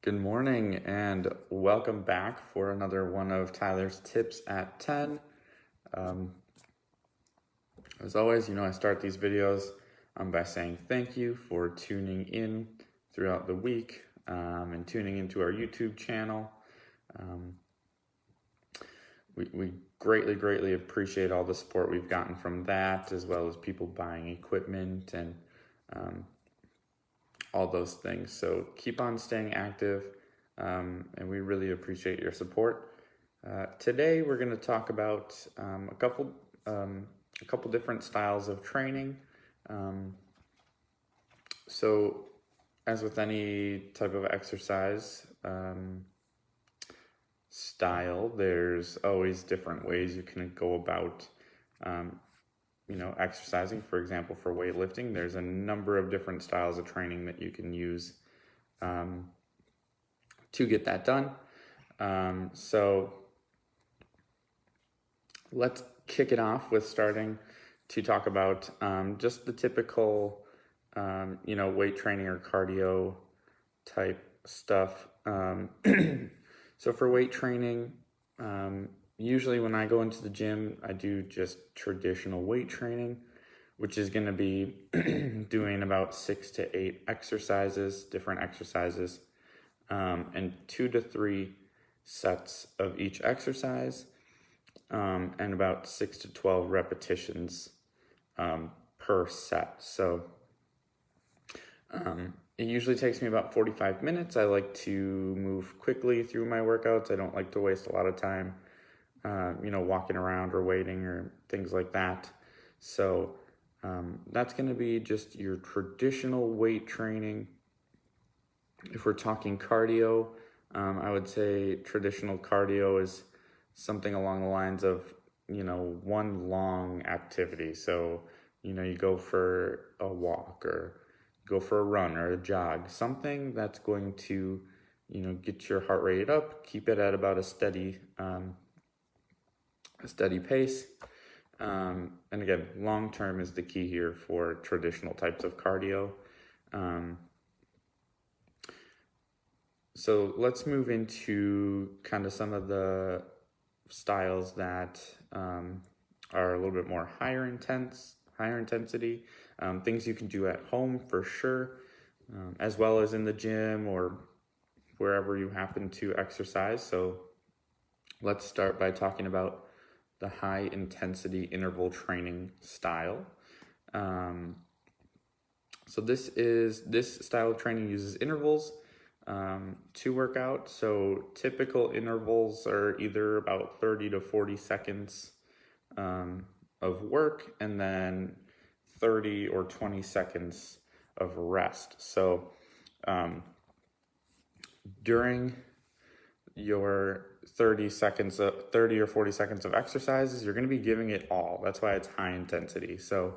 Good morning and welcome back for another one of Tyler's Tips at 10. As always, I start these videos by saying thank you for tuning in throughout the week and tuning into our YouTube channel. We greatly appreciate all the support we've gotten from that, as well as people buying equipment and all those things. So keep on staying active, and we really appreciate your support. Today we're going to talk about a couple different styles of training. So as with any type of exercise style, there's always different ways you can go about exercising. For example, for weightlifting, there's a number of different styles of training that you can use to get that done. So let's kick it off with starting to talk about just the typical, weight training or cardio type stuff. So for weight training, usually when I go into the gym, I do just traditional weight training, which is going to be doing about 6 to 8 exercises, different exercises, and 2 to 3 sets of each exercise, and about 6 to 12 repetitions per set. So it usually takes me about 45 minutes. I like to move quickly through my workouts. I don't like to waste a lot of time walking around or waiting or things like that. So that's going to be just your traditional weight training. If we're talking cardio, I would say traditional cardio is something along the lines of, one long activity. So, you go for a walk or go for a run or a jog, something that's going to, get your heart rate up, keep it at about a steady pace. And again, long term is the key here for traditional types of cardio. So let's move into kind of some of the styles that are a little bit more higher intensity, things you can do at home for sure, as well as in the gym or wherever you happen to exercise. So let's start by talking about the high intensity interval training style. So this style of training uses intervals to work out. So typical intervals are either about 30 to 40 seconds of work and then 30 or 20 seconds of rest. So during your 30 or 40 seconds of exercises, you're going to be giving it all. That's why it's high intensity. So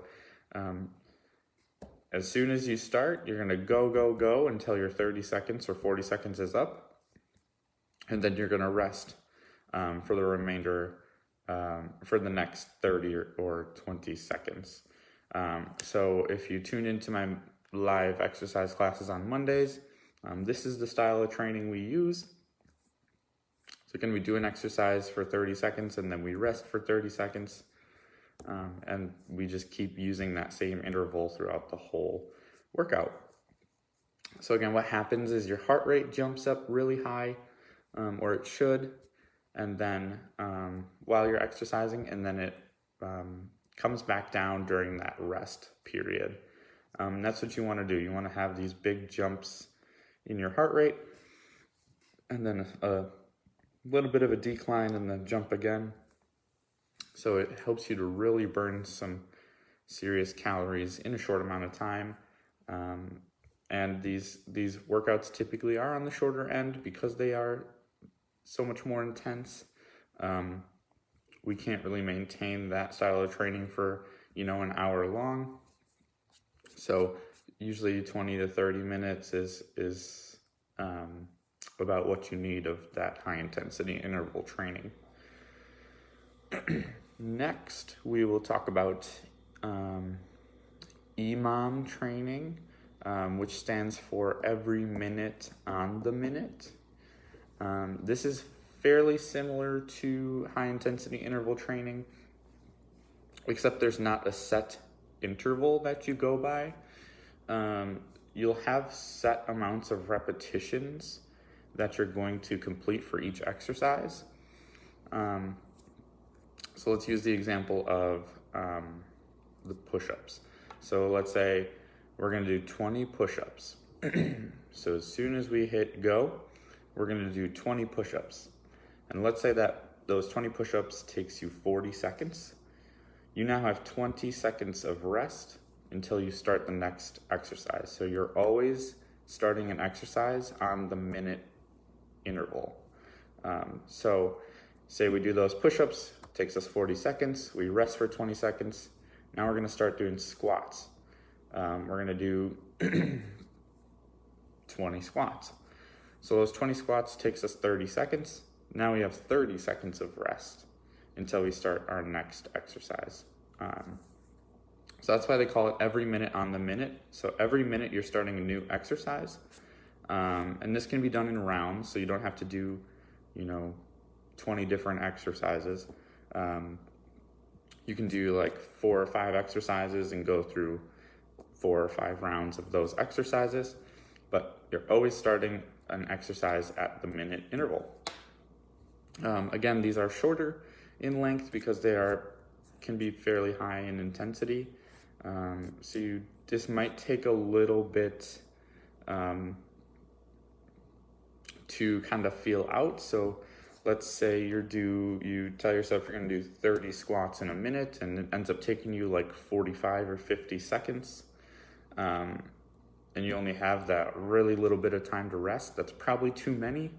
as soon as you start, you're going to go until your 30 seconds or 40 seconds is up. And then you're going to rest for the remainder, for the next 30 or 20 seconds. So if you tune into my live exercise classes on Mondays, this is the style of training we use. So we're going to be doing exercise for 30 seconds and then we rest for 30 seconds. And we just keep using that same interval throughout the whole workout. So again, what happens is your heart rate jumps up really high, or it should, and then while you're exercising, and then it comes back down during that rest period. That's what you want to do. You want to have these big jumps in your heart rate, and then a little bit of a decline, and then jump again. So it helps you to really burn some serious calories in a short amount of time. And these workouts typically are on the shorter end because they are so much more intense. We can't really maintain that style of training for, an hour long. So usually 20 to 30 minutes is about what you need of that high intensity interval training. Next, we will talk about EMOM training. which stands for every minute on the minute. This is fairly similar to high intensity interval training, except there's not a set interval that you go by. You'll have set amounts of repetitions that you're going to complete for each exercise. So let's use the example of the push-ups. So let's say we're going to do 20 push-ups. So as soon as we hit go, we're going to do 20 push-ups. And let's say that those 20 push-ups takes you 40 seconds. You now have 20 seconds of rest until you start the next exercise. So you're always starting an exercise on the minute interval. So say we do those push-ups, takes us 40 seconds, we rest for 20 seconds. Now we're gonna start doing squats. We're gonna do 20 squats. So those 20 squats takes us 30 seconds. Now we have 30 seconds of rest until we start our next exercise. So that's why they call it every minute on the minute. So every minute you're starting a new exercise. And this can be done in rounds, so you don't have to do, 20 different exercises. You can do like 4 or 5 exercises and go through 4 or 5 rounds of those exercises, but you're always starting an exercise at the minute interval. Again, these are shorter in length because they can be fairly high in intensity. So this might take a little bit to kind of feel out. So let's say you tell yourself you're going to do 30 squats in a minute, and it ends up taking you like 45 or 50 seconds. And you only have that really little bit of time to rest. That's probably too many.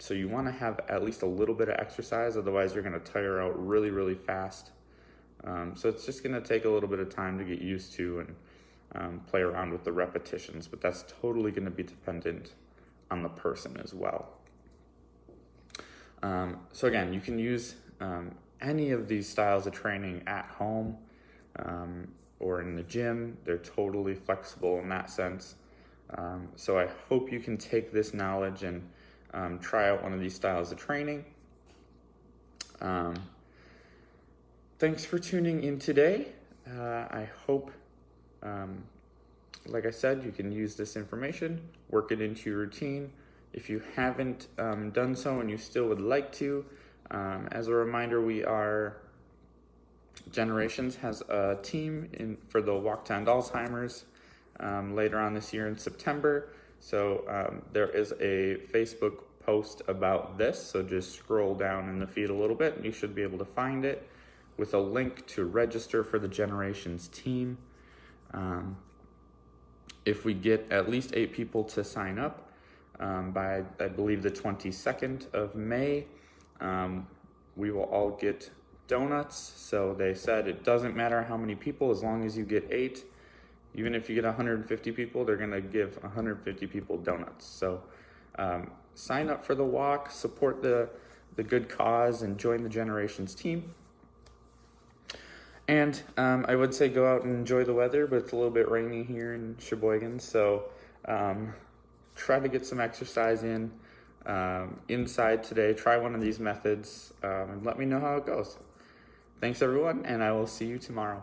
So you want to have at least a little bit of exercise, otherwise you're going to tire out really, really fast. So it's just going to take a little bit of time to get used to and play around with the repetitions, but that's totally going to be dependent on the person as well. So again, you can use any of these styles of training at home or in the gym. They're totally flexible in that sense. So I hope you can take this knowledge and try out one of these styles of training. Thanks for tuning in today. I hope, like I said, you can use this information, work it into your routine. If you haven't done so and you still would like to, as a reminder, Generations has a team for the Walk to End Alzheimer's later on this year in September. So there is a Facebook post about this, so just scroll down in the feed a little bit and you should be able to find it with a link to register for the Generations team. If we get at least 8 people to sign up by, I believe, the 22nd of May, we will all get donuts. So they said it doesn't matter how many people, as long as you get 8. Even if you get 150 people, they're going to give 150 people donuts. So sign up for the walk, support the good cause, and join the Generations team. And I would say go out and enjoy the weather, but it's a little bit rainy here in Sheboygan. So try to get some exercise in inside today. Try one of these methods and let me know how it goes. Thanks, everyone, and I will see you tomorrow.